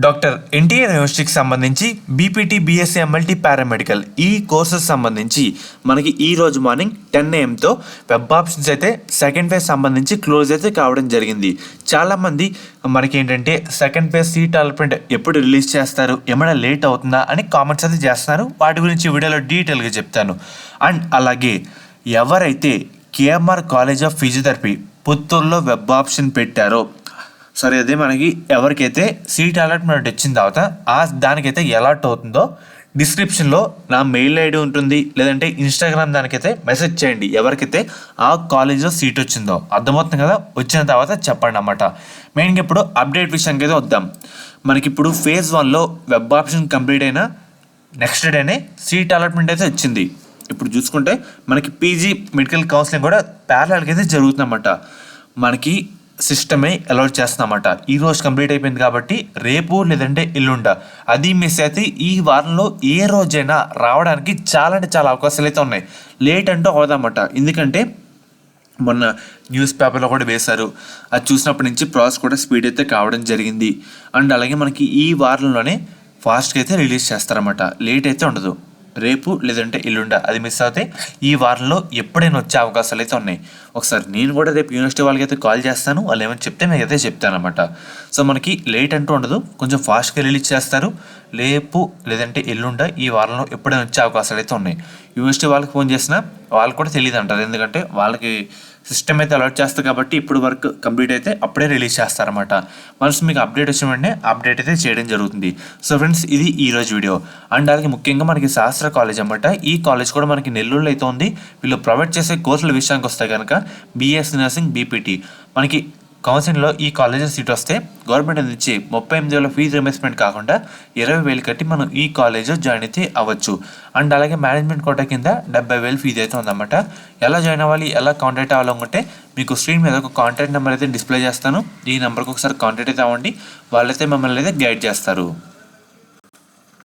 Doctor NTR యూనివర్సిటీకి సంబంధించి BPT BSc MLT paramedical ఈ కోర్సెస్ సంబంధించి మనకి ఈ రోజు మార్నింగ్ 10 AM వెబ్ ఆప్షన్స్ అయితే సెకండ్ ఫేజ్ సంబంధించి క్లోజ్ అయితే కావడం జరిగింది. చాలామంది మనకి ఏంటంటే సెకండ్ ఫేజ్ సీట్ అలాట్మెంట్ ఎప్పుడు రిలీజ్ చేస్తారు, ఏమైనా లేట్ అవుతుందా అని కామెంట్స్ అయితే చేస్తున్నారు. వాటి గురించి వీడియోలో డీటెయిల్గా చెప్తాను. అండ్ అలాగే ఎవరైతే కేఎంఆర్ కాలేజ్ ఆఫ్ ఫిజియోథెరపీ పుత్తూరులో వెబ్ ఆప్షన్ పెట్టారో సరే, అదే మనకి ఎవరికైతే సీట్ అలాట్మెంట్ వచ్చిన తర్వాత దానికైతే అలాట్ అవుతుందో డిస్క్రిప్షన్లో నా మెయిల్ ఐడి ఉంటుంది, లేదంటే ఇన్స్టాగ్రామ్ దానికైతే మెసేజ్ చేయండి ఎవరికైతే ఆ కాలేజ్లో సీట్ వచ్చిందో. అర్థమవుతుంది కదా? వచ్చిన తర్వాత చెప్పండి అన్నమాట. మెయిన్గా ఇప్పుడు అప్డేట్ విషయానికి అయితే వద్దాం. మనకి ఇప్పుడు ఫేజ్ 1లో వెబ్ ఆప్షన్ కంప్లీట్ అయిన నెక్స్ట్ డేనే సీట్ అలాట్మెంట్ అయితే వచ్చింది. ఇప్పుడు చూసుకుంటే మనకి పీజీ మెడికల్ కౌన్సిలింగ్ కూడా ప్యారలల్గా అయితే జరుగుతుందన్నమాట. మనకి సిస్టమే అలాట్ చేస్తామన్నమాట. ఈ రోజు కంప్లీట్ అయిపోయింది కాబట్టి రేపు లేదంటే ఎల్లుండ అది మిస్ అయితే ఈ వారంలో ఏ రోజైనా రావడానికి చాలా అంటే చాలా అవకాశాలు అయితే ఉన్నాయి. లేట్ అంటూ అవదన్నమాట. ఎందుకంటే మొన్న న్యూస్ పేపర్లో కూడా వేశారు. అది చూసినప్పటి నుంచి ప్రాసెస్ కూడా స్పీడ్ అయితే కావడం జరిగింది. అండ్ అలాగే మనకి ఈ వారంలోనే ఫాస్ట్గా అయితే రిలీజ్ చేస్తారన్నమాట. లేట్ అయితే ఉండదు. రేపు లేదంటే ఎల్లుండ అది మిస్ అవుతే ఈ వారంలో ఎప్పుడైనా వచ్చే అవకాశాలు అయితే ఉన్నాయి. ఒకసారి నేను కూడా రేపు యూనివర్సిటీ వాళ్ళకి అయితే కాల్ చేస్తాను. వాళ్ళు ఏమైనా చెప్తే నేను అయితే చెప్తాను అనమాట. సో మనకి లేట్ అంటూ ఉండదు, కొంచెం ఫాస్ట్గా రిలీజ్ చేస్తారు. రేపు లేదంటే ఎల్లుండ ఈ వారంలో ఎప్పుడైనా వచ్చే అవకాశాలు అయితే ఉన్నాయి. యూనివర్సిటీ వాళ్ళకి ఫోన్ చేసినా వాళ్ళకి కూడా తెలియదు అంటారు, ఎందుకంటే వాళ్ళకి సిస్టమ్ అయితే అలాట్ చేస్తారు కాబట్టి ఇప్పుడు వర్క్ కంప్లీట్ అయితే అప్పుడే రిలీజ్ చేస్తారన్నమాట. వన్స్ మీకు అప్డేట్ వచ్చిన వెంటనే అప్డేట్ అయితే చేయడం జరుగుతుంది. సో ఫ్రెండ్స్, ఇది ఈరోజు వీడియో. అండ్ అలాగే ముఖ్యంగా మనకి శాస్త్ర కాలేజ్ అన్నమాట. ఈ కాలేజ్ కూడా మనకి నెల్లూరులో అయితే ఉంది. వీళ్ళు ప్రొవైడ్ చేసే కోర్సుల విషయానికి వస్తే కనుక బీఎస్సీ నర్సింగ్, బీపీటీ మనకి కౌన్సిలింగ్లో ఈ కాలేజెస్ సీట్ వస్తే గవర్నమెంట్ నుంచి 38,000 ఫీజు రియంబర్స్మెంట్ కాకుండా 20,000 కట్టి మనం ఈ కాలేజ్లో జాయిన్ అయితే అవ్వచ్చు. అండ్ అలాగే మేనేజ్మెంట్ కోటా కింద 70,000 ఫీజు అయితే ఉందన్నమాట. ఎలా జాయిన్ అవ్వాలి, ఎలా కాంటాక్ట్ అవ్వాలనుకుంటే మీకు స్క్రీన్ మీద ఒక కాంటాక్ట్ నెంబర్ అయితే డిస్ప్లే చేస్తాను. ఈ నెంబర్కి ఒకసారి కాంటాక్ట్ అయితే అవ్వండి. వాళ్ళైతే మిమ్మల్ని అయితే గైడ్ చేస్తారు.